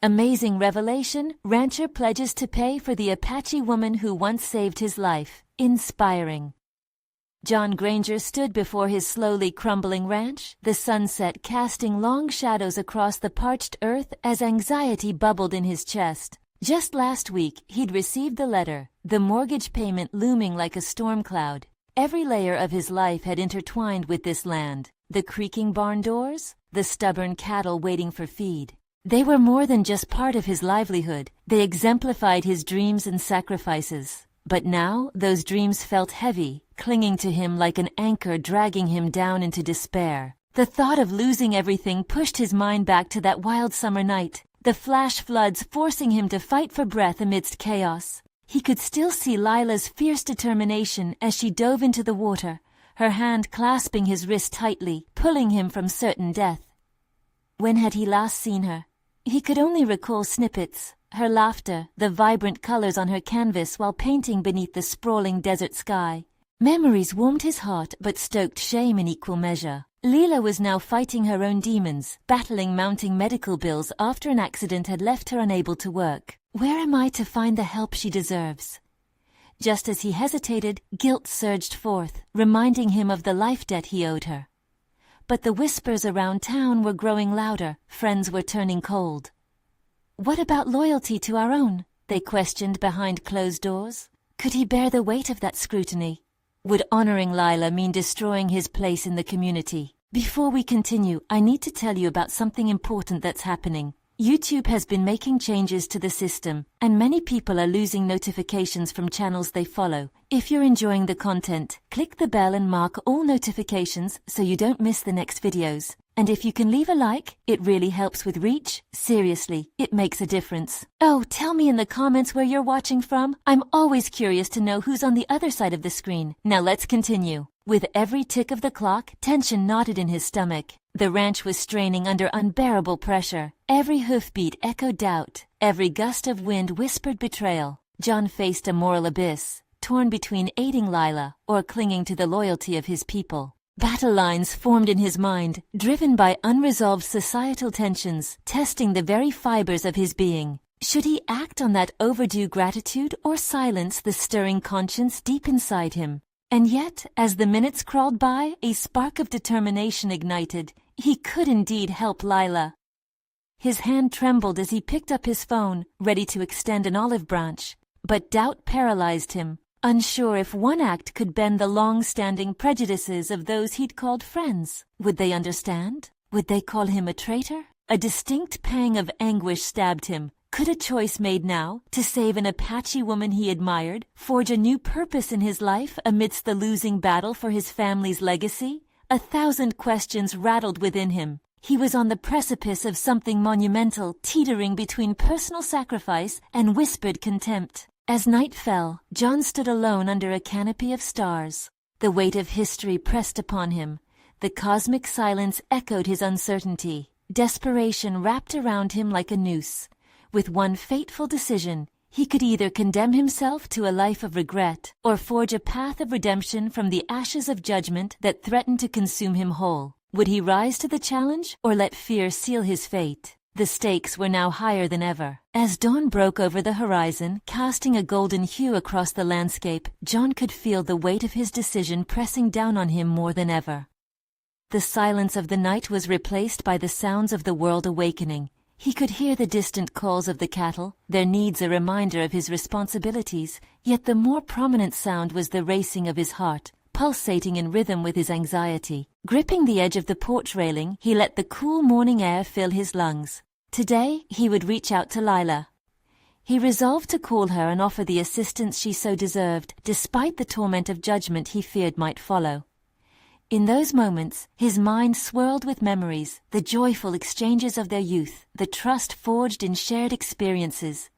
Amazing revelation, rancher pledges to pay for the Apache woman who once saved his life. Inspiring. John Granger stood before his slowly crumbling ranch, the sunset casting long shadows across the parched earth as anxiety bubbled in his chest. Just last week, he'd received the letter, the mortgage payment looming like a storm cloud. Every layer of his life had intertwined with this land. The creaking barn doors, the stubborn cattle waiting for feed. They were more than just part of his livelihood. They exemplified his dreams and sacrifices. But now, those dreams felt heavy, clinging to him like an anchor dragging him down into despair. The thought of losing everything pushed his mind back to that wild summer night, the flash floods forcing him to fight for breath amidst chaos. He could still see Lila's fierce determination as she dove into the water, her hand clasping his wrist tightly, pulling him from certain death. When had he last seen her? He could only recall snippets, her laughter, the vibrant colors on her canvas while painting beneath the sprawling desert sky. Memories warmed his heart but stoked shame in equal measure. Lila was now fighting her own demons, battling mounting medical bills after an accident had left her unable to work. Where am I to find the help she deserves? Just as he hesitated, guilt surged forth, reminding him of the life debt he owed her. But the whispers around town were growing louder, friends were turning cold. What about loyalty to our own? They questioned behind closed doors. Could he bear the weight of that scrutiny? Would honoring Lila mean destroying his place in the community? Before we continue, I need to tell you about something important that's happening. YouTube has been making changes to the system, and many people are losing notifications from channels they follow. If you're enjoying the content, click the bell and mark all notifications so you don't miss the next videos. And if you can leave a like, it really helps with reach. Seriously, it makes a difference. Oh, tell me in the comments where you're watching from. I'm always curious to know who's on the other side of the screen. Now let's continue. With every tick of the clock, tension knotted in his stomach. The ranch was straining under unbearable pressure. Every hoofbeat echoed doubt. Every gust of wind whispered betrayal. John faced a moral abyss, torn between aiding Lila or clinging to the loyalty of his people. Battle lines formed in his mind, driven by unresolved societal tensions, testing the very fibers of his being. Should he act on that overdue gratitude or silence the stirring conscience deep inside him? And yet, as the minutes crawled by, a spark of determination ignited. He could indeed help Lila. His hand trembled as he picked up his phone, ready to extend an olive branch. But doubt paralyzed him, unsure if one act could bend the long-standing prejudices of those he'd called friends. Would they understand? Would they call him a traitor? A distinct pang of anguish stabbed him. Could a choice made now, to save an Apache woman he admired, forge a new purpose in his life amidst the losing battle for his family's legacy? 1,000 questions rattled within him. He was on the precipice of something monumental, teetering between personal sacrifice and whispered contempt. As night fell, John stood alone under a canopy of stars. The weight of history pressed upon him. The cosmic silence echoed his uncertainty. Desperation wrapped around him like a noose. With one fateful decision, he could either condemn himself to a life of regret or forge a path of redemption from the ashes of judgment that threatened to consume him whole. Would he rise to the challenge or let fear seal his fate? The stakes were now higher than ever. As dawn broke over the horizon, casting a golden hue across the landscape, John could feel the weight of his decision pressing down on him more than ever. The silence of the night was replaced by the sounds of the world awakening. He could hear the distant calls of the cattle, their needs a reminder of his responsibilities, yet the more prominent sound was the racing of his heart, pulsating in rhythm with his anxiety. Gripping the edge of the porch railing, he let the cool morning air fill his lungs. Today, he would reach out to Lila. He resolved to call her and offer the assistance she so deserved, despite the torment of judgment he feared might follow. In those moments, his mind swirled with memories, the joyful exchanges of their youth, the trust forged in shared experiences.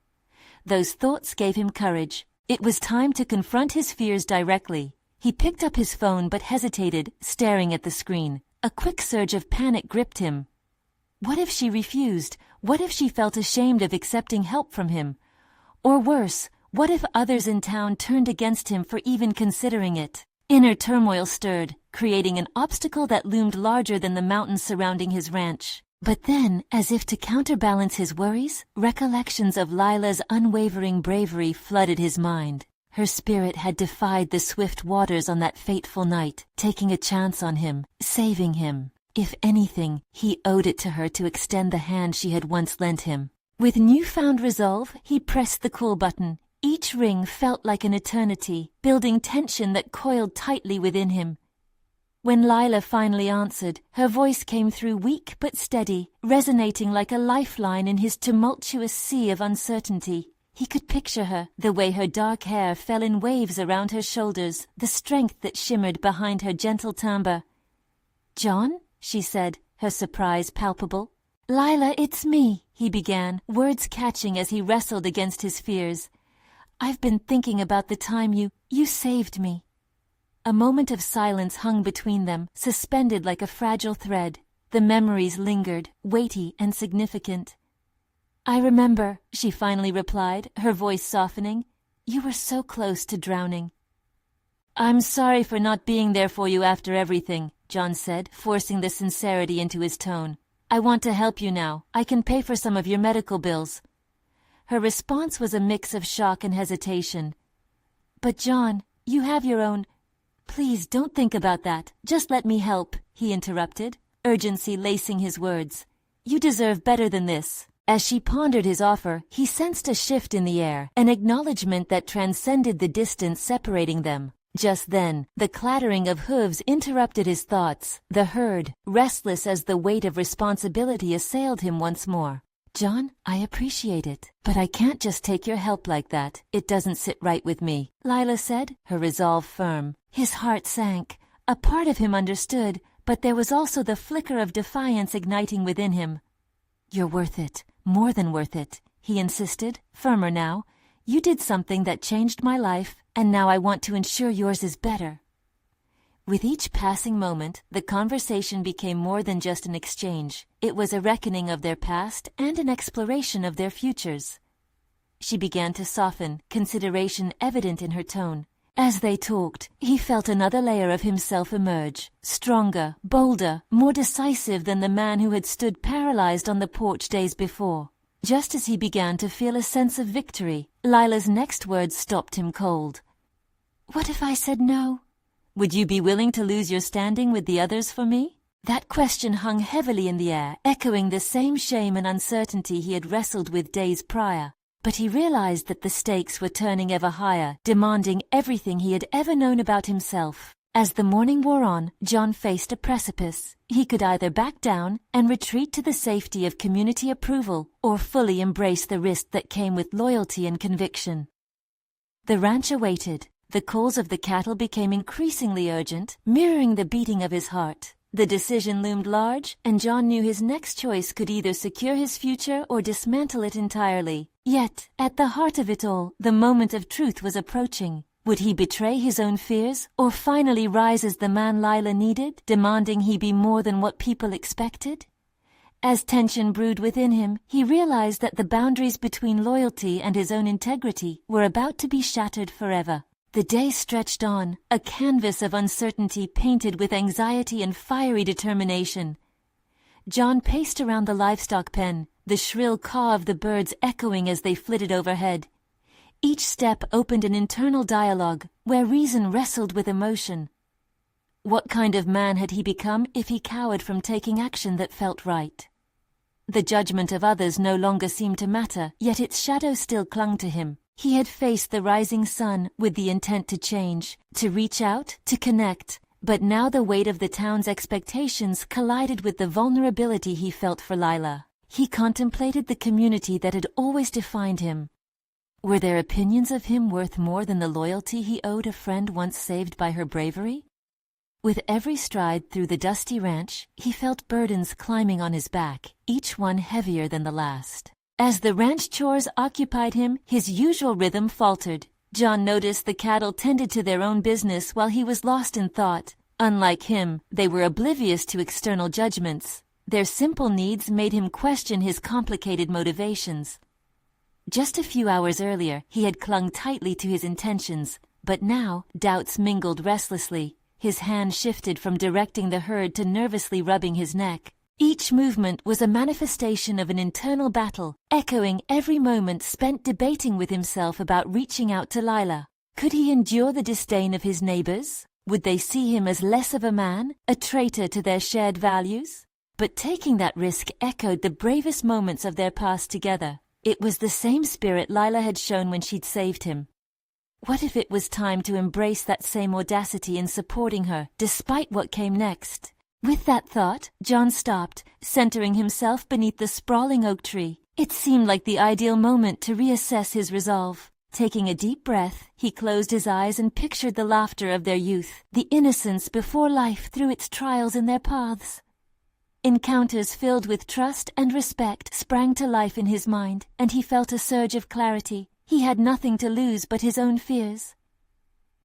Those thoughts gave him courage. It was time to confront his fears directly. He picked up his phone but hesitated, staring at the screen. A quick surge of panic gripped him. What if she refused? What if she felt ashamed of accepting help from him? Or worse, what if others in town turned against him for even considering it? Inner turmoil stirred, creating an obstacle that loomed larger than the mountains surrounding his ranch. But then, as if to counterbalance his worries, recollections of Lila's unwavering bravery flooded his mind. Her spirit had defied the swift waters on that fateful night, taking a chance on him, saving him. If anything, he owed it to her to extend the hand she had once lent him. With newfound resolve, he pressed the call button. Each ring felt like an eternity, building tension that coiled tightly within him. When Lila finally answered, her voice came through weak but steady, resonating like a lifeline in his tumultuous sea of uncertainty. He could picture her, the way her dark hair fell in waves around her shoulders, the strength that shimmered behind her gentle timbre. "John?" she said, her surprise palpable. "Lila, it's me," he began, words catching as he wrestled against his fears. "I've been thinking about the time you saved me." A moment of silence hung between them, suspended like a fragile thread. The memories lingered, weighty and significant. "I remember," she finally replied, her voice softening. "You were so close to drowning." "I'm sorry for not being there for you after everything," John said, forcing the sincerity into his tone. "I want to help you now. I can pay for some of your medical bills." Her response was a mix of shock and hesitation. "But John, you have your own—" "Please don't think about that. Just let me help," he interrupted, urgency lacing his words. "You deserve better than this." As she pondered his offer, he sensed a shift in the air, an acknowledgement that transcended the distance separating them. Just then, the clattering of hooves interrupted his thoughts. The herd, restless as the weight of responsibility assailed him once more. "John, I appreciate it, but I can't just take your help like that. It doesn't sit right with me," Lila said, her resolve firm. His heart sank. A part of him understood, but there was also the flicker of defiance igniting within him. "You're worth it, more than worth it," he insisted, firmer now. "You did something that changed my life, and now I want to ensure yours is better." With each passing moment, the conversation became more than just an exchange. It was a reckoning of their past and an exploration of their futures. She began to soften, consideration evident in her tone. As they talked, he felt another layer of himself emerge, stronger, bolder, more decisive than the man who had stood paralyzed on the porch days before. Just as he began to feel a sense of victory, Lila's next words stopped him cold. "What if I said no? Would you be willing to lose your standing with the others for me?" That question hung heavily in the air, echoing the same shame and uncertainty he had wrestled with days prior. But he realized that the stakes were turning ever higher, demanding everything he had ever known about himself. As the morning wore on, John faced a precipice. He could either back down and retreat to the safety of community approval, or fully embrace the risk that came with loyalty and conviction. The ranch awaited. The calls of the cattle became increasingly urgent, mirroring the beating of his heart. The decision loomed large, and John knew his next choice could either secure his future or dismantle it entirely. Yet, at the heart of it all, the moment of truth was approaching. Would he betray his own fears, or finally rise as the man Lila needed, demanding he be more than what people expected? As tension brewed within him, he realized that the boundaries between loyalty and his own integrity were about to be shattered forever. The day stretched on, a canvas of uncertainty painted with anxiety and fiery determination. John paced around the livestock pen, the shrill caw of the birds echoing as they flitted overhead. Each step opened an internal dialogue, where reason wrestled with emotion. What kind of man had he become if he cowered from taking action that felt right? The judgment of others no longer seemed to matter, yet its shadow still clung to him. He had faced the rising sun with the intent to change, to reach out, to connect, but now the weight of the town's expectations collided with the vulnerability he felt for Lila. He contemplated the community that had always defined him. Were their opinions of him worth more than the loyalty he owed a friend once saved by her bravery? With every stride through the dusty ranch, he felt burdens climbing on his back, each one heavier than the last. As the ranch chores occupied him, his usual rhythm faltered. John noticed the cattle tended to their own business while he was lost in thought. Unlike him, they were oblivious to external judgments. Their simple needs made him question his complicated motivations. Just a few hours earlier, he had clung tightly to his intentions, but now doubts mingled restlessly. His hand shifted from directing the herd to nervously rubbing his neck. Each movement was a manifestation of an internal battle, echoing every moment spent debating with himself about reaching out to Lila. Could he endure the disdain of his neighbors? Would they see him as less of a man, a traitor to their shared values? But taking that risk echoed the bravest moments of their past together. It was the same spirit Lila had shown when she'd saved him. What if it was time to embrace that same audacity in supporting her, despite what came next? With that thought, John stopped, centering himself beneath the sprawling oak tree. It seemed like the ideal moment to reassess his resolve. Taking a deep breath, he closed his eyes and pictured the laughter of their youth, the innocence before life threw its trials in their paths. Encounters filled with trust and respect sprang to life in his mind, and he felt a surge of clarity. He had nothing to lose but his own fears.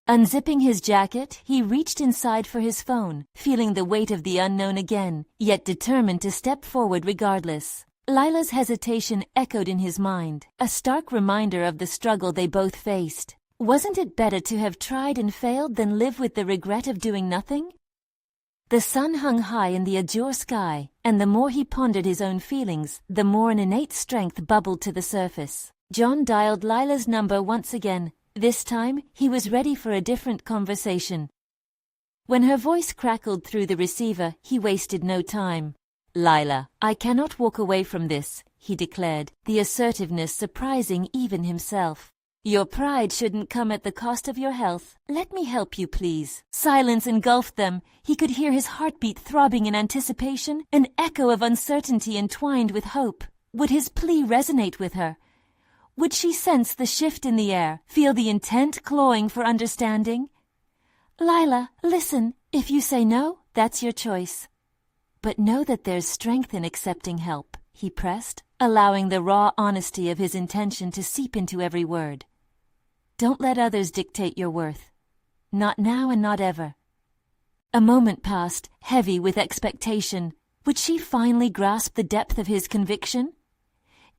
Unzipping his jacket, he reached inside for his phone, feeling the weight of the unknown again, yet determined to step forward regardless. Lila's hesitation echoed in his mind, a stark reminder of the struggle they both faced. Wasn't it better to have tried and failed than live with the regret of doing nothing? The sun hung high in the azure sky, and the more he pondered his own feelings, the more an innate strength bubbled to the surface. John dialed Lila's number once again. This time, he was ready for a different conversation. When her voice crackled through the receiver, he wasted no time. "Lila, I cannot walk away from this," he declared, the assertiveness surprising even himself. "Your pride shouldn't come at the cost of your health. Let me help you, please." Silence engulfed them. He could hear his heartbeat throbbing in anticipation, an echo of uncertainty entwined with hope. Would his plea resonate with her? Would she sense the shift in the air, feel the intent clawing for understanding? "Lila, listen, if you say no, that's your choice. But know that there's strength in accepting help," he pressed, allowing the raw honesty of his intention to seep into every word. "Don't let others dictate your worth. Not now and not ever." A moment passed, heavy with expectation. Would she finally grasp the depth of his conviction?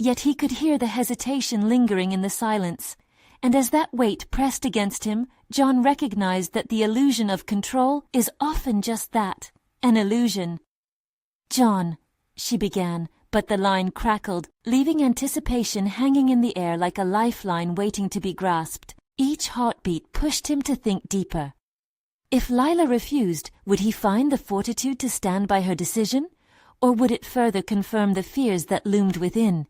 Yet he could hear the hesitation lingering in the silence, and as that weight pressed against him, John recognized that the illusion of control is often just that, an illusion. "John," she began, but the line crackled, leaving anticipation hanging in the air like a lifeline waiting to be grasped. Each heartbeat pushed him to think deeper. If Lila refused, would he find the fortitude to stand by her decision, or would it further confirm the fears that loomed within?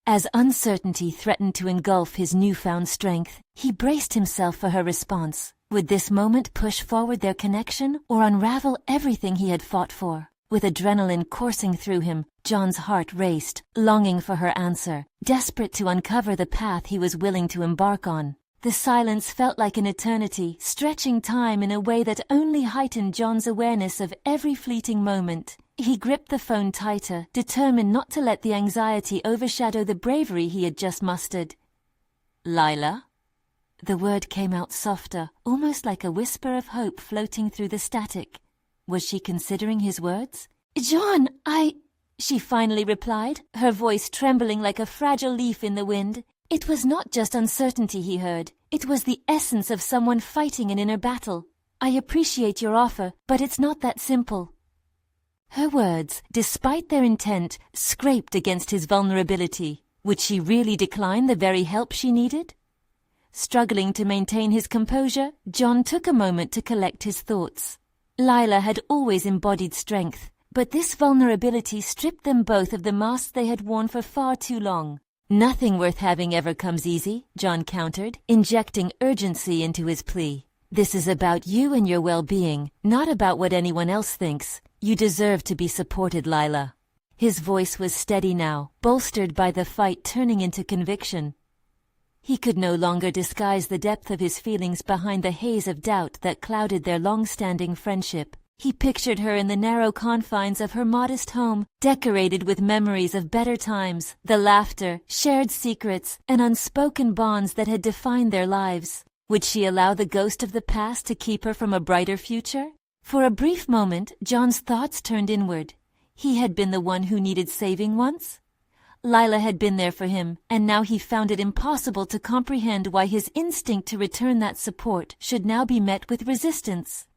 As uncertainty threatened to engulf his newfound strength, he braced himself for her response. Would this moment push forward their connection or unravel everything he had fought for? With adrenaline coursing through him, John's heart raced, longing for her answer, desperate to uncover the path he was willing to embark on. The silence felt like an eternity, stretching time in a way that only heightened John's awareness of every fleeting moment. He gripped the phone tighter, determined not to let the anxiety overshadow the bravery he had just mustered. "Lila?" The word came out softer, almost like a whisper of hope floating through the static. Was she considering his words? "John, she finally replied, her voice trembling like a fragile leaf in the wind. It was not just uncertainty he heard. It was the essence of someone fighting an inner battle. "I appreciate your offer, but it's not that simple." Her words, despite their intent, scraped against his vulnerability. Would she really decline the very help she needed? Struggling to maintain his composure, John took a moment to collect his thoughts. Lila had always embodied strength, but this vulnerability stripped them both of the masks they had worn for far too long. "Nothing worth having ever comes easy," John countered, injecting urgency into his plea. "This is about you and your well-being, not about what anyone else thinks. You deserve to be supported, Lila." His voice was steady now, bolstered by the fight turning into conviction. He could no longer disguise the depth of his feelings behind the haze of doubt that clouded their long-standing friendship. He pictured her in the narrow confines of her modest home, decorated with memories of better times, the laughter, shared secrets, and unspoken bonds that had defined their lives. Would she allow the ghost of the past to keep her from a brighter future? For a brief moment, John's thoughts turned inward. He had been the one who needed saving once. Lila had been there for him, and now he found it impossible to comprehend why his instinct to return that support should now be met with resistance.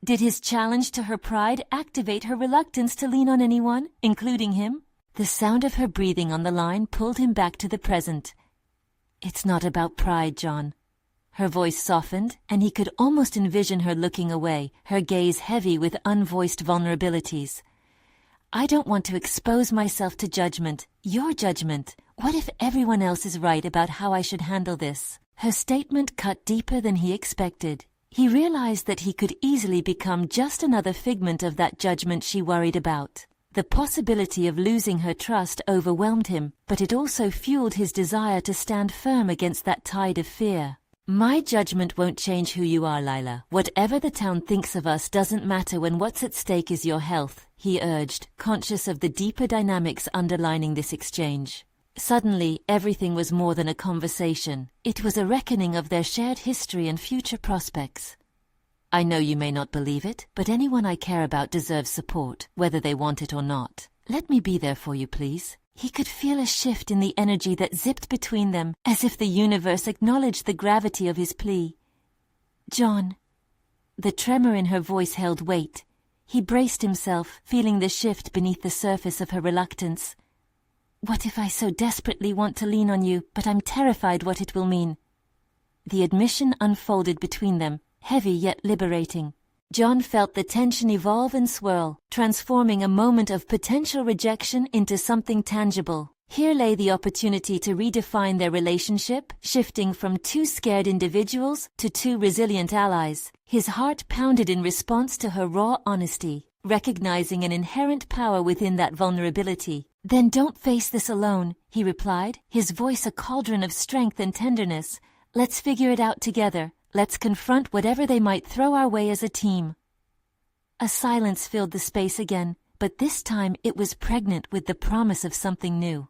Did his challenge to her pride activate her reluctance to lean on anyone, including him? The sound of her breathing on the line pulled him back to the present. "It's not about pride, John." Her voice softened, and he could almost envision her looking away, her gaze heavy with unvoiced vulnerabilities. "I don't want to expose myself to judgment, your judgment. What if everyone else is right about how I should handle this?" Her statement cut deeper than he expected. He realized that he could easily become just another figment of that judgment she worried about. The possibility of losing her trust overwhelmed him, but it also fueled his desire to stand firm against that tide of fear. "My judgment won't change who you are, Lila. Whatever the town thinks of us doesn't matter when what's at stake is your health," he urged, conscious of the deeper dynamics underlining this exchange. Suddenly, everything was more than a conversation. It was a reckoning of their shared history and future prospects. "I know you may not believe it, but anyone I care about deserves support, whether they want it or not. Let me be there for you, please." He could feel a shift in the energy that zipped between them, as if the universe acknowledged the gravity of his plea. "John." The tremor in her voice held weight. He braced himself, feeling the shift beneath the surface of her reluctance. "What if I so desperately want to lean on you, but I'm terrified what it will mean?" The admission unfolded between them, heavy yet liberating. John felt the tension evolve and swirl, transforming a moment of potential rejection into something tangible. Here lay the opportunity to redefine their relationship, shifting from two scared individuals to two resilient allies. His heart pounded in response to her raw honesty, recognizing an inherent power within that vulnerability. "Then don't face this alone," he replied, his voice a cauldron of strength and tenderness. "Let's figure it out together. Let's confront whatever they might throw our way as a team." A silence filled the space again, but this time it was pregnant with the promise of something new.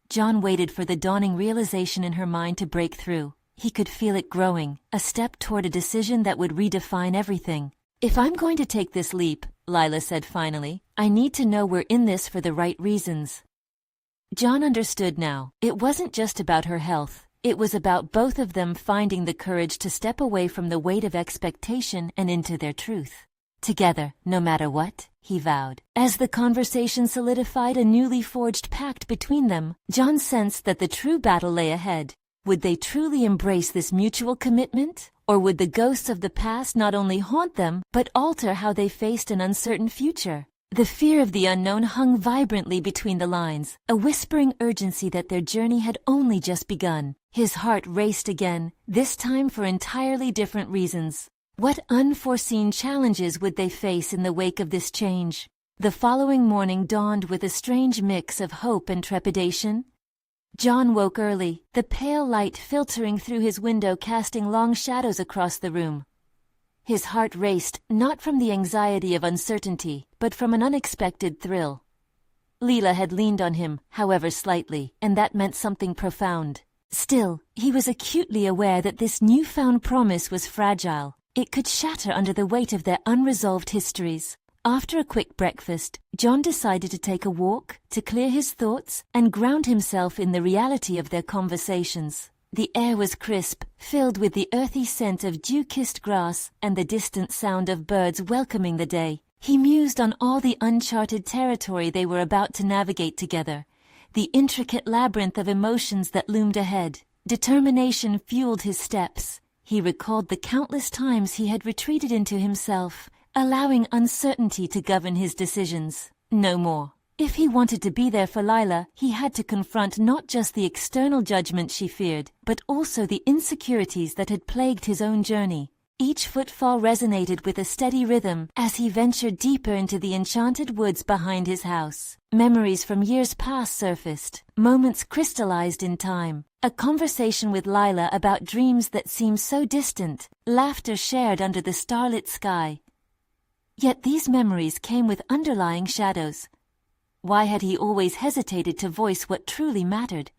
John waited for the dawning realization in her mind to break through. He could feel it growing, a step toward a decision that would redefine everything. "If I'm going to take this leap," Lila said finally, "I need to know we're in this for the right reasons." John understood now. It wasn't just about her health. It was about both of them finding the courage to step away from the weight of expectation and into their truth. "Together, no matter what," he vowed. As the conversation solidified a newly forged pact between them, John sensed that the true battle lay ahead. Would they truly embrace this mutual commitment? Or would the ghosts of the past not only haunt them, but alter how they faced an uncertain future? The fear of the unknown hung vibrantly between the lines, a whispering urgency that their journey had only just begun. His heart raced again, this time for entirely different reasons. What unforeseen challenges would they face in the wake of this change? The following morning dawned with a strange mix of hope and trepidation. John woke early, the pale light filtering through his window casting long shadows across the room. His heart raced, not from the anxiety of uncertainty, but from an unexpected thrill. Lila had leaned on him, however slightly, and that meant something profound. Still, he was acutely aware that this newfound promise was fragile. It could shatter under the weight of their unresolved histories. After a quick breakfast, John decided to take a walk, to clear his thoughts, and ground himself in the reality of their conversations. The air was crisp, filled with the earthy scent of dew-kissed grass and the distant sound of birds welcoming the day. He mused on all the uncharted territory they were about to navigate together, the intricate labyrinth of emotions that loomed ahead. Determination fueled his steps. He recalled the countless times he had retreated into himself, allowing uncertainty to govern his decisions. No more. If he wanted to be there for Lila, he had to confront not just the external judgment she feared, but also the insecurities that had plagued his own journey. Each footfall resonated with a steady rhythm as he ventured deeper into the enchanted woods behind his house. Memories from years past surfaced, moments crystallized in time. A conversation with Lila about dreams that seemed so distant, laughter shared under the starlit sky. Yet these memories came with underlying shadows. Why had he always hesitated to voice what truly mattered?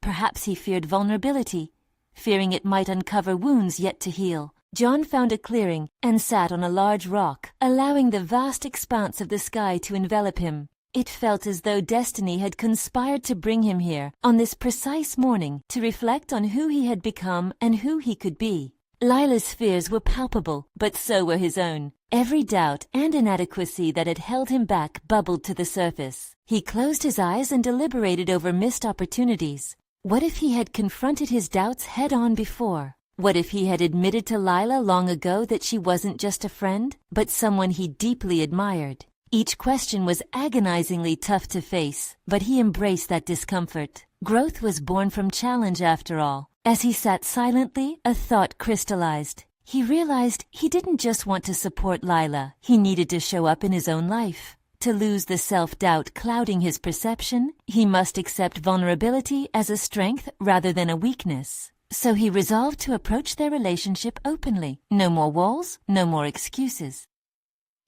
Perhaps he feared vulnerability, fearing it might uncover wounds yet to heal. John found a clearing and sat on a large rock, allowing the vast expanse of the sky to envelop him. It felt as though destiny had conspired to bring him here, on this precise morning, to reflect on who he had become and who he could be. Lila's fears were palpable, but so were his own. Every doubt and inadequacy that had held him back bubbled to the surface. He closed his eyes and deliberated over missed opportunities. What if he had confronted his doubts head-on before? What if he had admitted to Lila long ago that she wasn't just a friend, but someone he deeply admired? Each question was agonizingly tough to face, but he embraced that discomfort. Growth was born from challenge after all. As he sat silently, a thought crystallized. He realized he didn't just want to support Lila, he needed to show up in his own life. To lose the self-doubt clouding his perception, he must accept vulnerability as a strength rather than a weakness. So he resolved to approach their relationship openly. No more walls, no more excuses.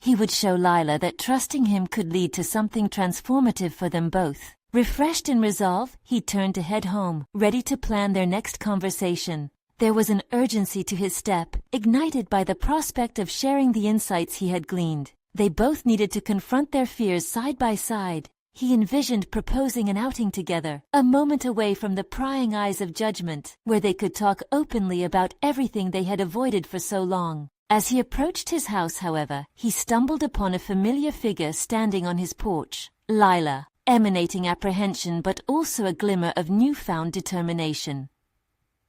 He would show Lila that trusting him could lead to something transformative for them both. Refreshed in resolve, he turned to head home, ready to plan their next conversation. There was an urgency to his step, ignited by the prospect of sharing the insights he had gleaned. They both needed to confront their fears side by side. He envisioned proposing an outing together, a moment away from the prying eyes of judgment, where they could talk openly about everything they had avoided for so long. As he approached his house, however, he stumbled upon a familiar figure standing on his porch. Lila, emanating apprehension but also a glimmer of newfound determination.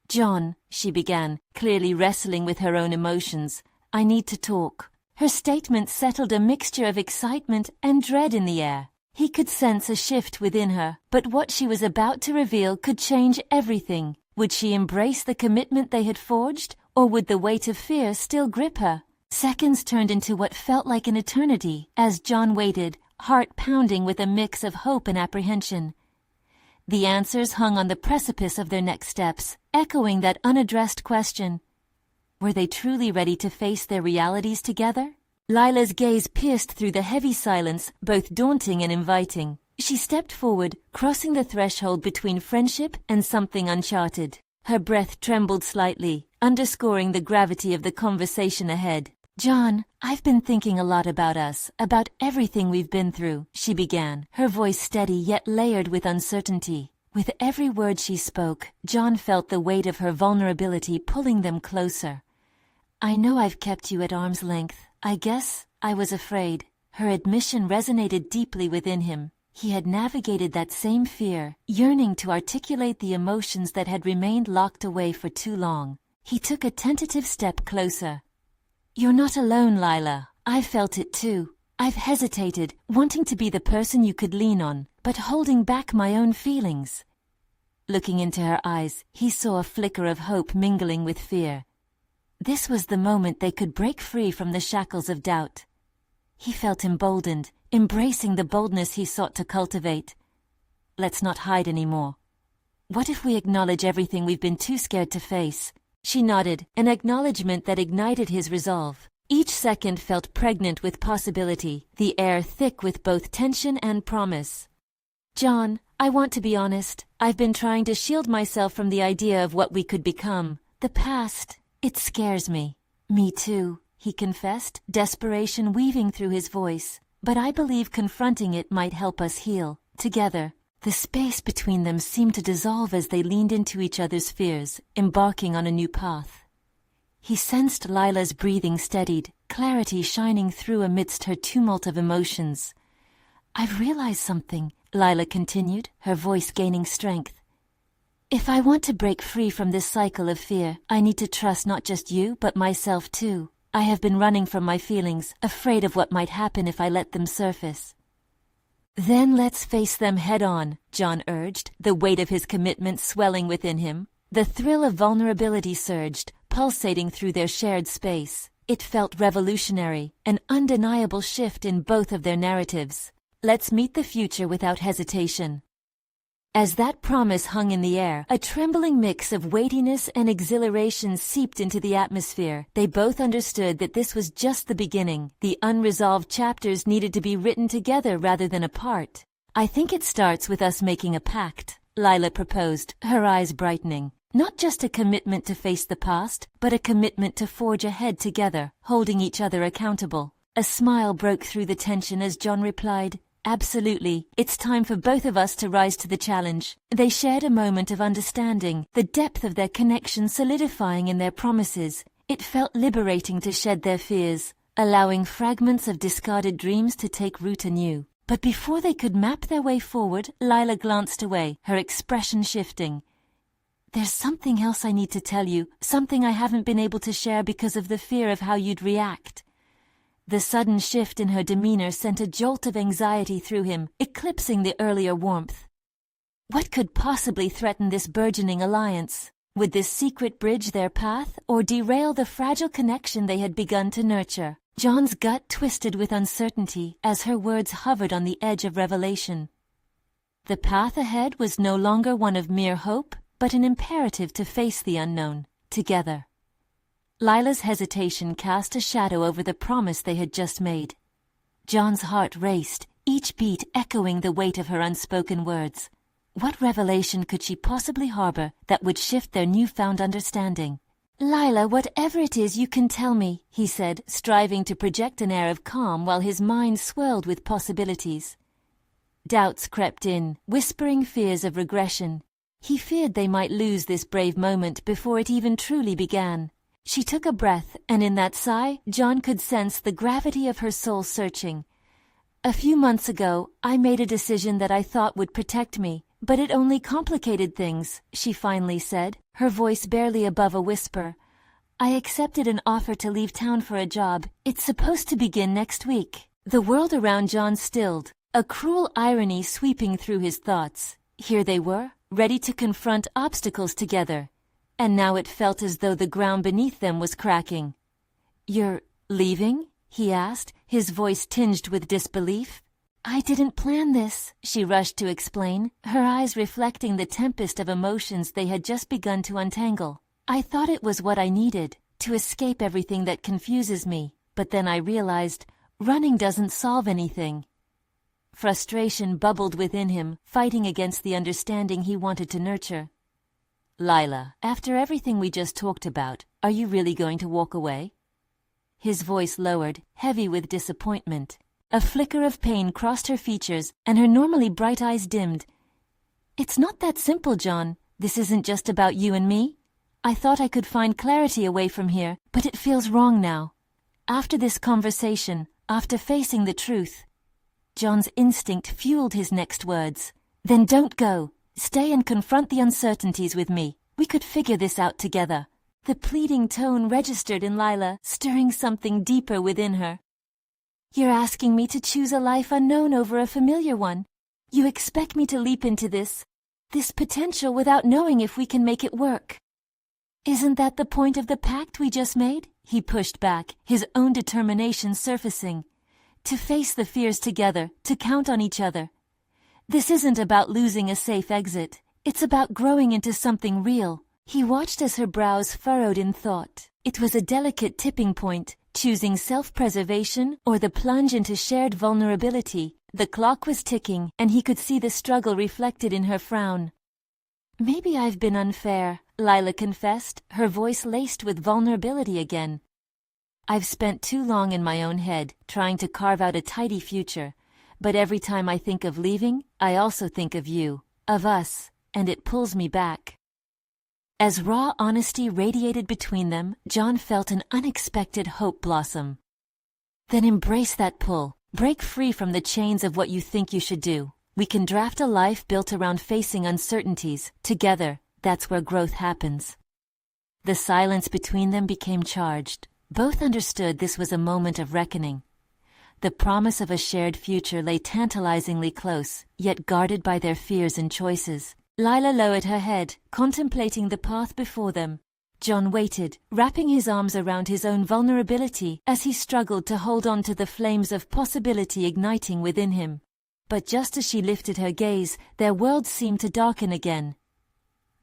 "John," she began, clearly wrestling with her own emotions, "I need to talk." Her statement settled a mixture of excitement and dread in the air. He could sense a shift within her, but what she was about to reveal could change everything. Would she embrace the commitment they had forged, or would the weight of fear still grip her? Seconds turned into what felt like an eternity as John waited, heart pounding with a mix of hope and apprehension. The answers hung on the precipice of their next steps, echoing that unaddressed question. Were they truly ready to face their realities together? Lila's gaze pierced through the heavy silence, both daunting and inviting. She stepped forward, crossing the threshold between friendship and something uncharted. Her breath trembled slightly, underscoring the gravity of the conversation ahead. "John, I've been thinking a lot about us, about everything we've been through," she began, her voice steady yet layered with uncertainty. With every word she spoke, John felt the weight of her vulnerability pulling them closer. "I know I've kept you at arm's length. I guess I was afraid." Her admission resonated deeply within him. He had navigated that same fear, yearning to articulate the emotions that had remained locked away for too long. He took a tentative step closer. "You're not alone, Lila. I've felt it too. I've hesitated, wanting to be the person you could lean on, but holding back my own feelings." Looking into her eyes, he saw a flicker of hope mingling with fear. This was the moment they could break free from the shackles of doubt. He felt emboldened, embracing the boldness he sought to cultivate. "Let's not hide anymore. What if we acknowledge everything we've been too scared to face?" She nodded, an acknowledgement that ignited his resolve. Each second felt pregnant with possibility, the air thick with both tension and promise. "John, I want to be honest. I've been trying to shield myself from the idea of what we could become. The past, it scares me." "Me too," he confessed, desperation weaving through his voice. "But I believe confronting it might help us heal, together." The space between them seemed to dissolve as they leaned into each other's fears, embarking on a new path. He sensed Lila's breathing steadied, clarity shining through amidst her tumult of emotions. "I've realized something," Lila continued, her voice gaining strength. "If I want to break free from this cycle of fear, I need to trust not just you, but myself too. I have been running from my feelings, afraid of what might happen if I let them surface." "Then let's face them head-on," John urged, the weight of his commitment swelling within him. The thrill of vulnerability surged, pulsating through their shared space. It felt revolutionary, an undeniable shift in both of their narratives. "Let's meet the future without hesitation." As that promise hung in the air, a trembling mix of weightiness and exhilaration seeped into the atmosphere. They both understood that this was just the beginning. The unresolved chapters needed to be written together rather than apart. "I think it starts with us making a pact," Lila proposed, her eyes brightening. "Not just a commitment to face the past, but a commitment to forge ahead together, holding each other accountable." A smile broke through the tension as John replied, Absolutely. It's time for both of us to rise to the challenge. They shared a moment of understanding, the depth of their connection solidifying in their promises. It felt liberating to shed their fears, allowing fragments of discarded dreams to take root anew. But before they could map their way forward, Lila glanced away, her expression shifting. There's something else I need to tell you, something I haven't been able to share because of the fear of how you'd react. The sudden shift in her demeanor sent a jolt of anxiety through him, eclipsing the earlier warmth. What could possibly threaten this burgeoning alliance? Would this secret bridge their path, or derail the fragile connection they had begun to nurture? John's gut twisted with uncertainty as her words hovered on the edge of revelation. The path ahead was no longer one of mere hope, but an imperative to face the unknown, together. Lila's hesitation cast a shadow over the promise they had just made. John's heart raced, each beat echoing the weight of her unspoken words. What revelation could she possibly harbor that would shift their newfound understanding? Lila, whatever it is you can tell me, he said, striving to project an air of calm while his mind swirled with possibilities. Doubts crept in, whispering fears of regression. He feared they might lose this brave moment before it even truly began. She took a breath, and in that sigh, John could sense the gravity of her soul searching. A few months ago, I made a decision that I thought would protect me, but it only complicated things, she finally said, her voice barely above a whisper. I accepted an offer to leave town for a job. It's supposed to begin next week. The world around John stilled, a cruel irony sweeping through his thoughts. Here they were, ready to confront obstacles together. And now it felt as though the ground beneath them was cracking. You're leaving? He asked, his voice tinged with disbelief. I didn't plan this, she rushed to explain, her eyes reflecting the tempest of emotions they had just begun to untangle. I thought it was what I needed, to escape everything that confuses me, but then I realized, running doesn't solve anything. Frustration bubbled within him, fighting against the understanding he wanted to nurture. Lila, after everything we just talked about, are you really going to walk away? His voice lowered, heavy with disappointment. A flicker of pain crossed her features, and her normally bright eyes dimmed. It's not that simple, John. This isn't just about you and me. I thought I could find clarity away from here, but it feels wrong now. After this conversation, after facing the truth, John's instinct fueled his next words. Then don't go. Stay and confront the uncertainties with me. We could figure this out together. The pleading tone registered in Lila, stirring something deeper within her. You're asking me to choose a life unknown over a familiar one. You expect me to leap into this potential without knowing if we can make it work. Isn't that the point of the pact we just made? He pushed back, his own determination surfacing. To face the fears together, to count on each other. This isn't about losing a safe exit. It's about growing into something real. He watched as her brows furrowed in thought. It was a delicate tipping point, choosing self-preservation or the plunge into shared vulnerability. The clock was ticking, and he could see the struggle reflected in her frown. Maybe I've been unfair, Lila confessed, her voice laced with vulnerability again. I've spent too long in my own head, trying to carve out a tidy future. But every time I think of leaving, I also think of you, of us, and it pulls me back. As raw honesty radiated between them, John felt an unexpected hope blossom. Then embrace that pull. Break free from the chains of what you think you should do. We can draft a life built around facing uncertainties. Together, that's where growth happens. The silence between them became charged. Both understood this was a moment of reckoning. The promise of a shared future lay tantalizingly close, yet guarded by their fears and choices. Lila lowered her head, contemplating the path before them. John waited, wrapping his arms around his own vulnerability as he struggled to hold on to the flames of possibility igniting within him. But just as she lifted her gaze, their world seemed to darken again.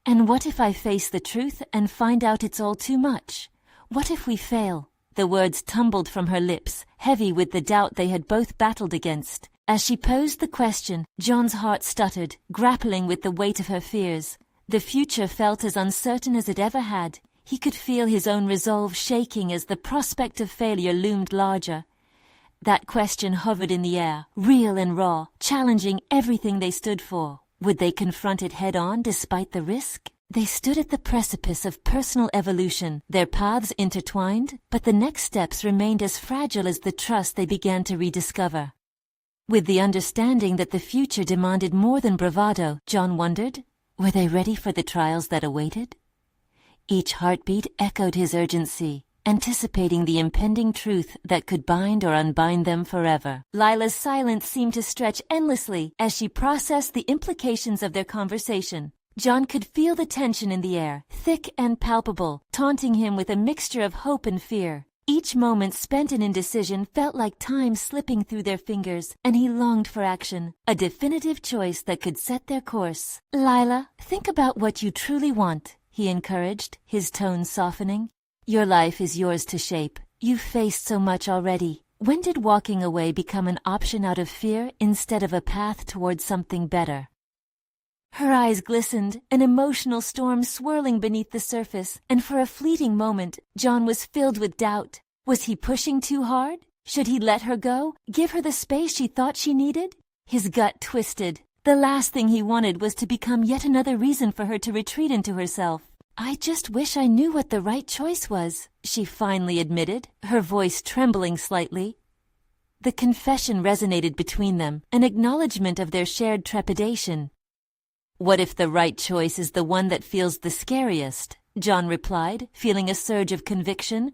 And what if I face the truth and find out it's all too much? What if we fail? The words tumbled from her lips, heavy with the doubt they had both battled against. As she posed the question, John's heart stuttered, grappling with the weight of her fears. The future felt as uncertain as it ever had. He could feel his own resolve shaking as the prospect of failure loomed larger. That question hovered in the air, real and raw, challenging everything they stood for. Would they confront it head-on despite the risk? They stood at the precipice of personal evolution, their paths intertwined, but the next steps remained as fragile as the trust they began to rediscover. With the understanding that the future demanded more than bravado, John wondered, were they ready for the trials that awaited? Each heartbeat echoed his urgency, anticipating the impending truth that could bind or unbind them forever. Lila's silence seemed to stretch endlessly as she processed the implications of their conversation. John could feel the tension in the air, thick and palpable, taunting him with a mixture of hope and fear. Each moment spent in indecision felt like time slipping through their fingers, and he longed for action, a definitive choice that could set their course. "Lila, think about what you truly want," he encouraged, his tone softening. "Your life is yours to shape. You've faced so much already. When did walking away become an option out of fear instead of a path towards something better?" Her eyes glistened, an emotional storm swirling beneath the surface, and for a fleeting moment, John was filled with doubt. Was he pushing too hard? Should he let her go, give her the space she thought she needed? His gut twisted. The last thing he wanted was to become yet another reason for her to retreat into herself. "I just wish I knew what the right choice was," she finally admitted, her voice trembling slightly. The confession resonated between them, an acknowledgement of their shared trepidation. "What if the right choice is the one that feels the scariest?" John replied, feeling a surge of conviction.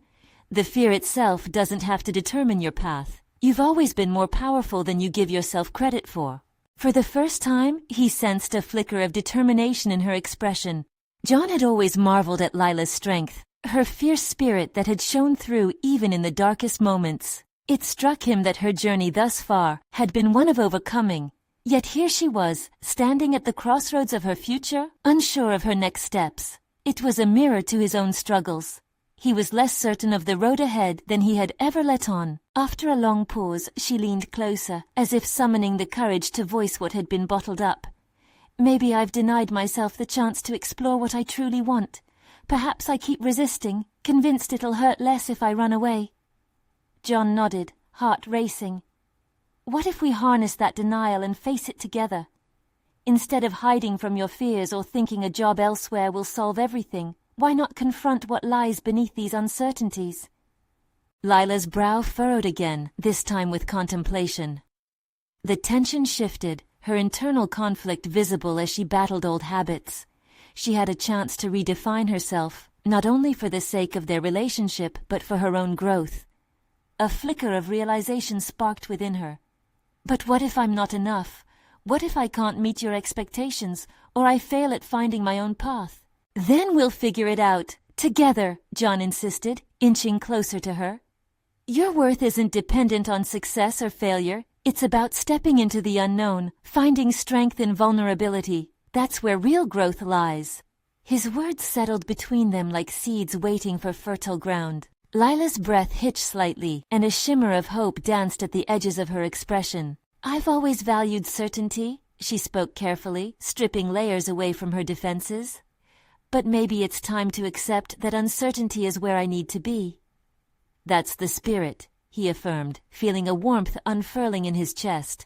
"The fear itself doesn't have to determine your path. You've always been more powerful than you give yourself credit for." For the first time, he sensed a flicker of determination in her expression. John had always marveled at Lila's strength, her fierce spirit that had shone through even in the darkest moments. It struck him that her journey thus far had been one of overcoming. Yet here she was, standing at the crossroads of her future, unsure of her next steps. It was a mirror to his own struggles. He was less certain of the road ahead than he had ever let on. After a long pause, she leaned closer, as if summoning the courage to voice what had been bottled up. "Maybe I've denied myself the chance to explore what I truly want. Perhaps I keep resisting, convinced it'll hurt less if I run away." John nodded, heart racing. What if we harness that denial and face it together? Instead of hiding from your fears or thinking a job elsewhere will solve everything, why not confront what lies beneath these uncertainties? Lila's brow furrowed again, this time with contemplation. The tension shifted, her internal conflict visible as she battled old habits. She had a chance to redefine herself, not only for the sake of their relationship, but for her own growth. A flicker of realization sparked within her. "But what if I'm not enough? What if I can't meet your expectations, or I fail at finding my own path?" "Then we'll figure it out, together," John insisted, inching closer to her. "Your worth isn't dependent on success or failure. It's about stepping into the unknown, finding strength in vulnerability. That's where real growth lies." His words settled between them like seeds waiting for fertile ground. Lila's breath hitched slightly, and a shimmer of hope danced at the edges of her expression. "I've always valued certainty," she spoke carefully, stripping layers away from her defenses. "But maybe it's time to accept that uncertainty is where I need to be." "That's the spirit," he affirmed, feeling a warmth unfurling in his chest.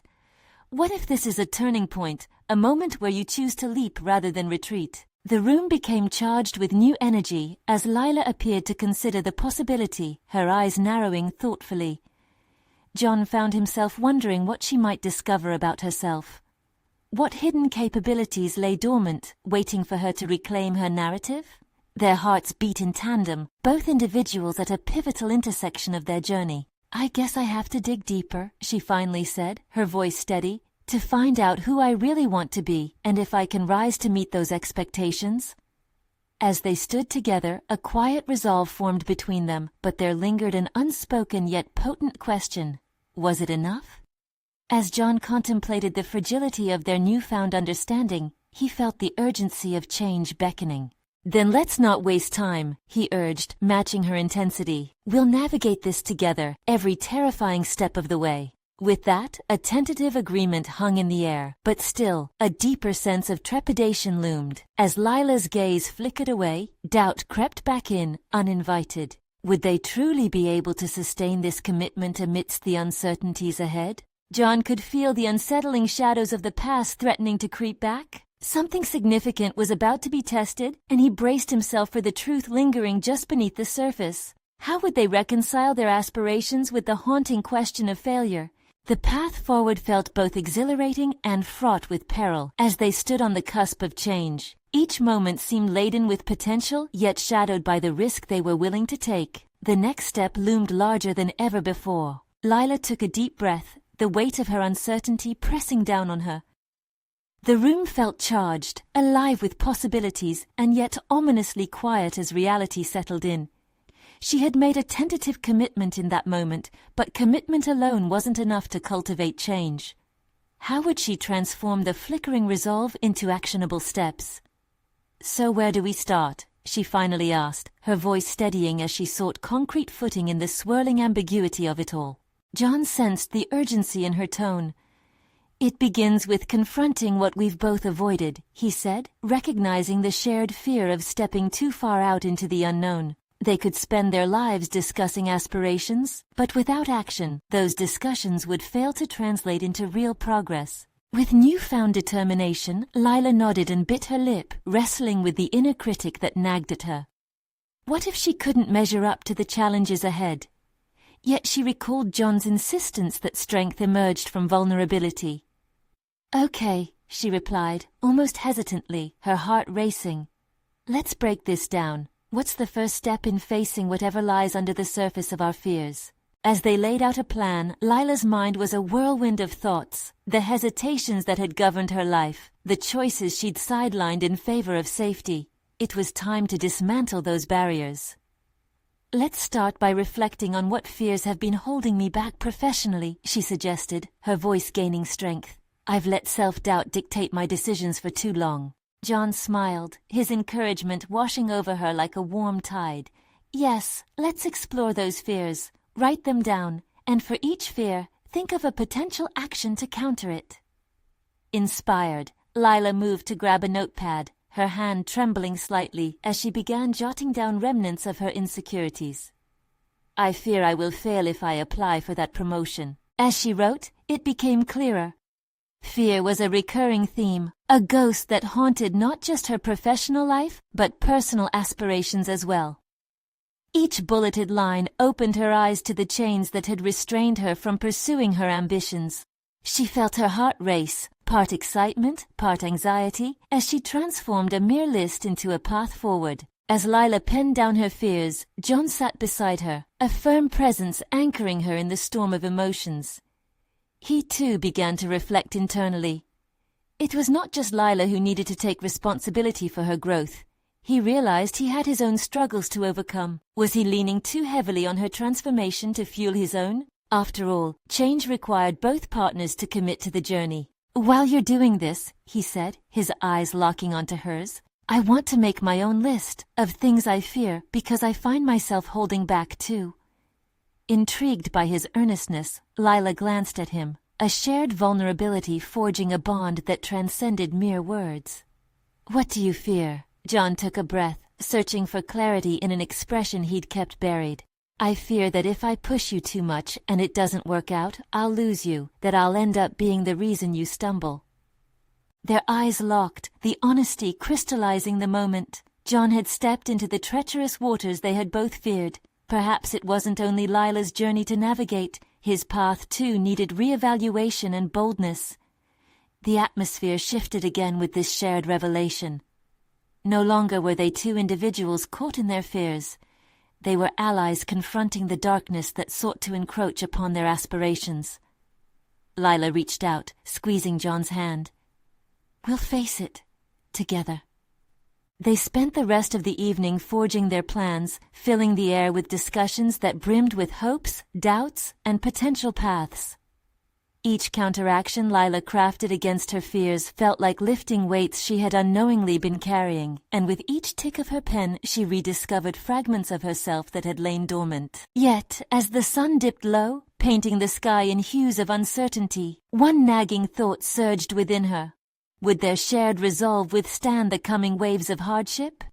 "What if this is a turning point, a moment where you choose to leap rather than retreat?" The room became charged with new energy as Lila appeared to consider the possibility, her eyes narrowing thoughtfully. John found himself wondering what she might discover about herself. What hidden capabilities lay dormant, waiting for her to reclaim her narrative? Their hearts beat in tandem, both individuals at a pivotal intersection of their journey. "I guess I have to dig deeper," she finally said, her voice steady, "to find out who I really want to be and if I can rise to meet those expectations." As they stood together, a quiet resolve formed between them, but there lingered an unspoken yet potent question. Was it enough? As John contemplated the fragility of their newfound understanding, he felt the urgency of change beckoning. "Then let's not waste time," he urged, matching her intensity. "We'll navigate this together, every terrifying step of the way." With that, a tentative agreement hung in the air, but still, a deeper sense of trepidation loomed. As Lila's gaze flickered away, doubt crept back in, uninvited. Would they truly be able to sustain this commitment amidst the uncertainties ahead? John could feel the unsettling shadows of the past threatening to creep back. Something significant was about to be tested, and he braced himself for the truth lingering just beneath the surface. How would they reconcile their aspirations with the haunting question of failure? The path forward felt both exhilarating and fraught with peril as they stood on the cusp of change. Each moment seemed laden with potential, yet shadowed by the risk they were willing to take. The next step loomed larger than ever before. Lila took a deep breath, the weight of her uncertainty pressing down on her. The room felt charged, alive with possibilities, and yet ominously quiet as reality settled in. She had made a tentative commitment in that moment, but commitment alone wasn't enough to cultivate change. How would she transform the flickering resolve into actionable steps? "So where do we start?" she finally asked, her voice steadying as she sought concrete footing in the swirling ambiguity of it all. John sensed the urgency in her tone. "It begins with confronting what we've both avoided," he said, recognizing the shared fear of stepping too far out into the unknown. They could spend their lives discussing aspirations, but without action, those discussions would fail to translate into real progress. With newfound determination, Lila nodded and bit her lip, wrestling with the inner critic that nagged at her. What if she couldn't measure up to the challenges ahead? Yet she recalled John's insistence that strength emerged from vulnerability. "Okay," she replied, almost hesitantly, her heart racing. "Let's break this down. What's the first step in facing whatever lies under the surface of our fears?" As they laid out a plan, Lila's mind was a whirlwind of thoughts, the hesitations that had governed her life, the choices she'd sidelined in favor of safety. It was time to dismantle those barriers. "Let's start by reflecting on what fears have been holding me back professionally," she suggested, her voice gaining strength. "I've let self-doubt dictate my decisions for too long." John smiled, his encouragement washing over her like a warm tide. "Yes, let's explore those fears. Write them down, and for each fear, think of a potential action to counter it." Inspired, Lila moved to grab a notepad, her hand trembling slightly as she began jotting down remnants of her insecurities. "I fear I will fail if I apply for that promotion." As she wrote, it became clearer. Fear was a recurring theme, a ghost that haunted not just her professional life, but personal aspirations as well. Each bulleted line opened her eyes to the chains that had restrained her from pursuing her ambitions. She felt her heart race, part excitement, part anxiety, as she transformed a mere list into a path forward. As Lila penned down her fears, John sat beside her, a firm presence anchoring her in the storm of emotions. He too began to reflect internally. It was not just Lila who needed to take responsibility for her growth. He realized he had his own struggles to overcome. Was he leaning too heavily on her transformation to fuel his own? After all, change required both partners to commit to the journey. "While you're doing this," he said, his eyes locking onto hers, "I want to make my own list of things I fear because I find myself holding back too." Intrigued by his earnestness, Lila glanced at him, a shared vulnerability forging a bond that transcended mere words. "What do you fear?" John took a breath, searching for clarity in an expression he'd kept buried. "I fear that if I push you too much and it doesn't work out, I'll lose you, that I'll end up being the reason you stumble." Their eyes locked, the honesty crystallizing the moment. John had stepped into the treacherous waters they had both feared. Perhaps it wasn't only Lila's journey to navigate, his path too needed reevaluation and boldness. The atmosphere shifted again with this shared revelation. No longer were they two individuals caught in their fears. They were allies confronting the darkness that sought to encroach upon their aspirations. Lila reached out, squeezing John's hand. "We'll face it, together." They spent the rest of the evening forging their plans, filling the air with discussions that brimmed with hopes, doubts, and potential paths. Each counteraction Lila crafted against her fears felt like lifting weights she had unknowingly been carrying, and with each tick of her pen she rediscovered fragments of herself that had lain dormant. Yet, as the sun dipped low, painting the sky in hues of uncertainty, one nagging thought surged within her. Would their shared resolve withstand the coming waves of hardship?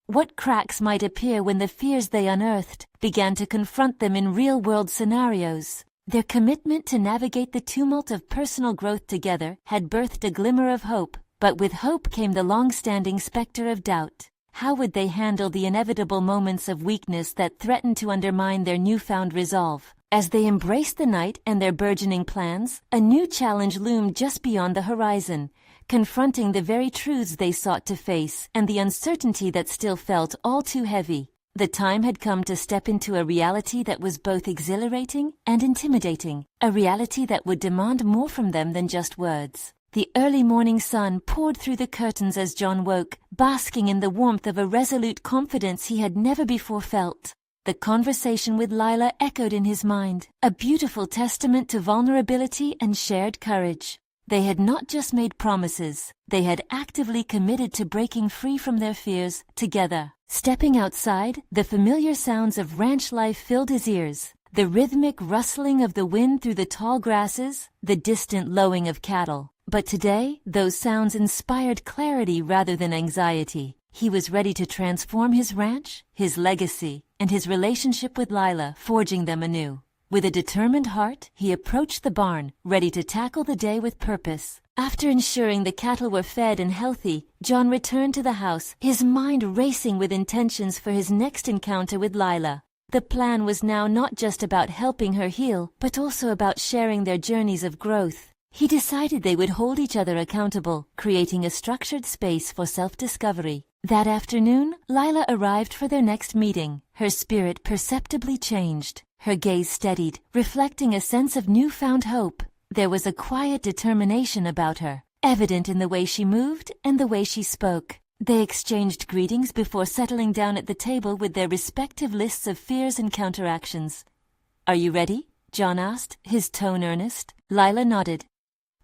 what cracks might appear when the fears they unearthed began to confront them in real-world scenarios. Their commitment to navigate the tumult of personal growth together had birthed a glimmer of hope, but with hope came the long-standing specter of doubt. How would they handle the inevitable moments of weakness that threatened to undermine their newfound resolve? As they embraced the night and their burgeoning plans, a new challenge loomed just beyond the horizon, confronting the very truths they sought to face and the uncertainty that still felt all too heavy. The time had come to step into a reality that was both exhilarating and intimidating, a reality that would demand more from them than just words. The early morning sun poured through the curtains as John woke, basking in the warmth of a resolute confidence he had never before felt. The conversation with Lila echoed in his mind, a beautiful testament to vulnerability and shared courage. They had not just made promises, they had actively committed to breaking free from their fears, together. Stepping outside, the familiar sounds of ranch life filled his ears. The rhythmic rustling of the wind through the tall grasses, the distant lowing of cattle. But today, those sounds inspired clarity rather than anxiety. He was ready to transform his ranch, his legacy, and his relationship with Lila, forging them anew. With a determined heart, he approached the barn, ready to tackle the day with purpose. After ensuring the cattle were fed and healthy, John returned to the house, his mind racing with intentions for his next encounter with Lila. The plan was now not just about helping her heal, but also about sharing their journeys of growth. He decided they would hold each other accountable, creating a structured space for self-discovery. That afternoon, Lila arrived for their next meeting. Her spirit perceptibly changed. Her gaze steadied, reflecting a sense of newfound hope. There was a quiet determination about her, evident in the way she moved and the way she spoke. They exchanged greetings before settling down at the table with their respective lists of fears and counteractions. "Are you ready?" John asked, his tone earnest. Lila nodded.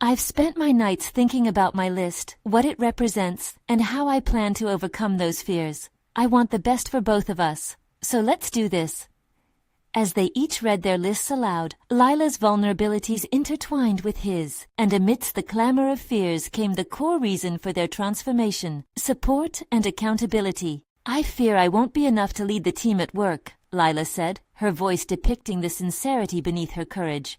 "I've spent my nights thinking about my list, what it represents, and how I plan to overcome those fears. I want the best for both of us, so let's do this." As they each read their lists aloud, Lila's vulnerabilities intertwined with his, and amidst the clamor of fears came the core reason for their transformation: support and accountability. "I fear I won't be enough to lead the team at work," Lila said, her voice depicting the sincerity beneath her courage.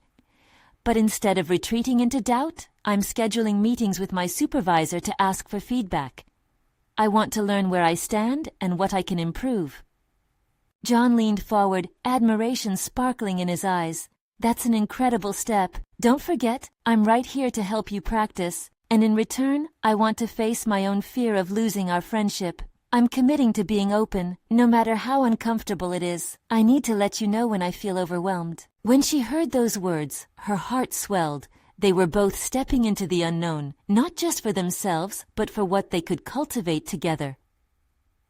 "But instead of retreating into doubt, I'm scheduling meetings with my supervisor to ask for feedback. I want to learn where I stand and what I can improve." John leaned forward, admiration sparkling in his eyes. "That's an incredible step. Don't forget, I'm right here to help you practice. And in return, I want to face my own fear of losing our friendship. I'm committing to being open, no matter how uncomfortable it is. I need to let you know when I feel overwhelmed." When she heard those words, her heart swelled. They were both stepping into the unknown, not just for themselves, but for what they could cultivate together.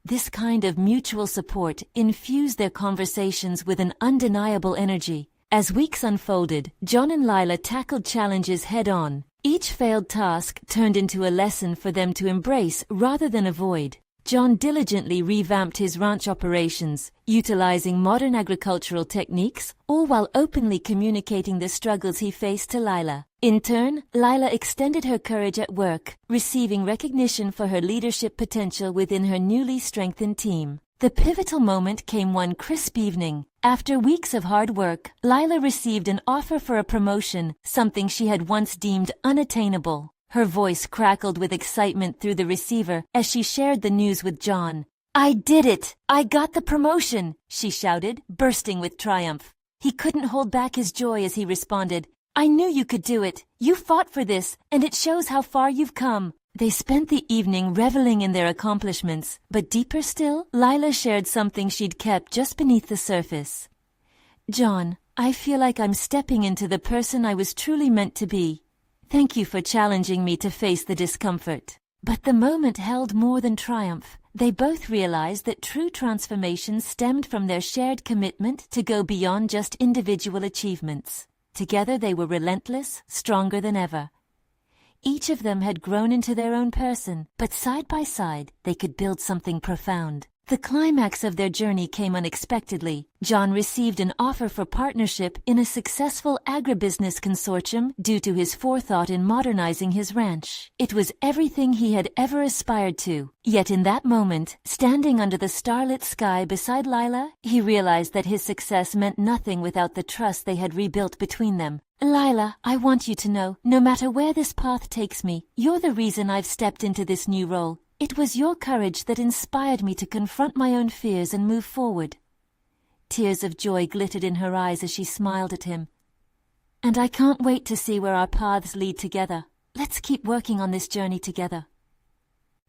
This kind of mutual support infused their conversations with an undeniable energy. As weeks unfolded, John and Lila tackled challenges head-on. Each failed task turned into a lesson for them to embrace rather than avoid. John diligently revamped his ranch operations, utilizing modern agricultural techniques, all while openly communicating the struggles he faced to Lila. In turn, Lila extended her courage at work, receiving recognition for her leadership potential within her newly strengthened team. The pivotal moment came one crisp evening. After weeks of hard work, Lila received an offer for a promotion, something she had once deemed unattainable. Her voice crackled with excitement through the receiver as she shared the news with John. "I did it! I got the promotion!" she shouted, bursting with triumph. He couldn't hold back his joy as he responded, "I knew you could do it. You fought for this, and it shows how far you've come." They spent the evening reveling in their accomplishments, but deeper still, Lila shared something she'd kept just beneath the surface. "John, I feel like I'm stepping into the person I was truly meant to be. Thank you for challenging me to face the discomfort." But the moment held more than triumph. They both realized that true transformation stemmed from their shared commitment to go beyond just individual achievements. Together they were relentless, stronger than ever. Each of them had grown into their own person, but side by side they could build something profound. The climax of their journey came unexpectedly. John received an offer for partnership in a successful agribusiness consortium due to his forethought in modernizing his ranch. It was everything he had ever aspired to. Yet in that moment, standing under the starlit sky beside Lila, he realized that his success meant nothing without the trust they had rebuilt between them. Lila, I want you to know, no matter where this path takes me, you're the reason I've stepped into this new role. It was your courage that inspired me to confront my own fears and move forward. Tears of joy glittered in her eyes as she smiled at him. And I can't wait to see where our paths lead together. Let's keep working on this journey together.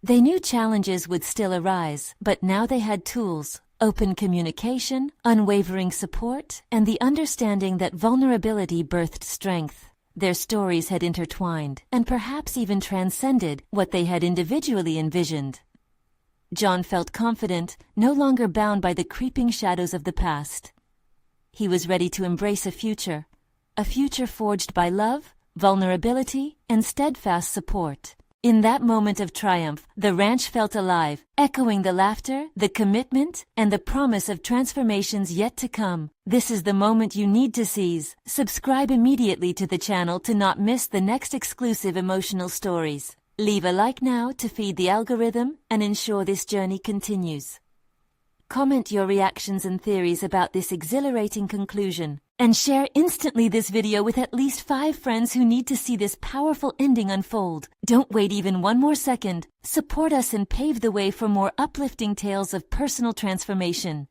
They knew challenges would still arise, but now they had tools: open communication, unwavering support, and the understanding that vulnerability birthed strength. Their stories had intertwined, and perhaps even transcended what they had individually envisioned. John felt confident, no longer bound by the creeping shadows of the past. He was ready to embrace a future forged by love, vulnerability, and steadfast support. In that moment of triumph, the ranch felt alive, echoing the laughter, the commitment, and the promise of transformations yet to come. This is the moment you need to seize. Subscribe immediately to the channel to not miss the next exclusive emotional stories. Leave a like now to feed the algorithm and ensure this journey continues. Comment your reactions and theories about this exhilarating conclusion, and share instantly this video with at least 5 friends who need to see this powerful ending unfold. Don't wait even one more second. Support us and pave the way for more uplifting tales of personal transformation.